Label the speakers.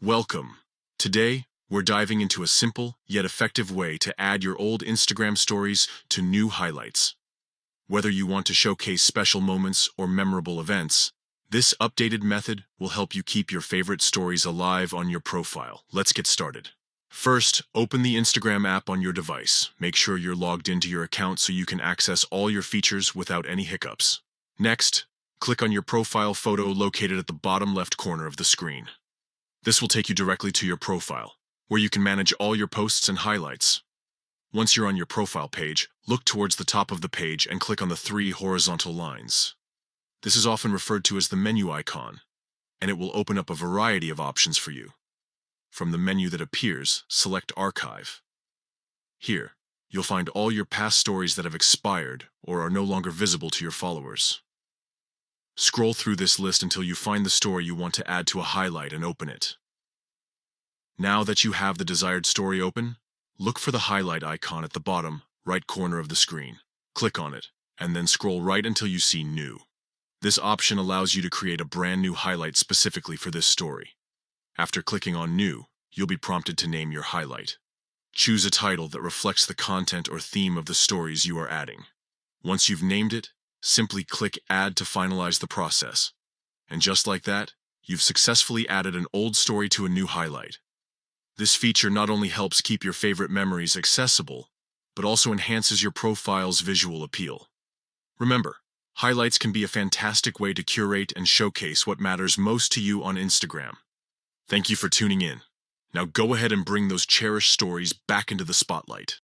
Speaker 1: Welcome. Today, we're diving into a simple yet effective way to add your old Instagram stories to new highlights. Whether you want to showcase special moments or memorable events, this updated method will help you keep your favorite stories alive on your profile. Let's get started. First, open the Instagram app on your device. Make sure you're logged into your account so you can access all your features without any hiccups. Next, click on your profile photo located at the bottom left corner of the screen. This will take you directly to your profile, where you can manage all your posts and highlights. Once you're on your profile page, look towards the top of the page and click on the three horizontal lines. This is often referred to as the menu icon, and it will open up a variety of options for you. From the menu that appears, select Archive. Here, you'll find all your past stories that have expired or are no longer visible to your followers. Scroll through this list until you find the story you want to add to a highlight and open it. Now that you have the desired story open, look for the highlight icon at the bottom right corner of the screen. Click on it, and then scroll right until you see New. This option allows you to create a brand new highlight specifically for this story. After clicking on New, you'll be prompted to name your highlight. Choose a title that reflects the content or theme of the stories you are adding. Once you've named it, simply click Add to finalize the process. And just like that, you've successfully added an old story to a new highlight. This feature not only helps keep your favorite memories accessible, but also enhances your profile's visual appeal. Remember, highlights can be a fantastic way to curate and showcase what matters most to you on Instagram. Thank you for tuning in. Now go ahead and bring those cherished stories back into the spotlight.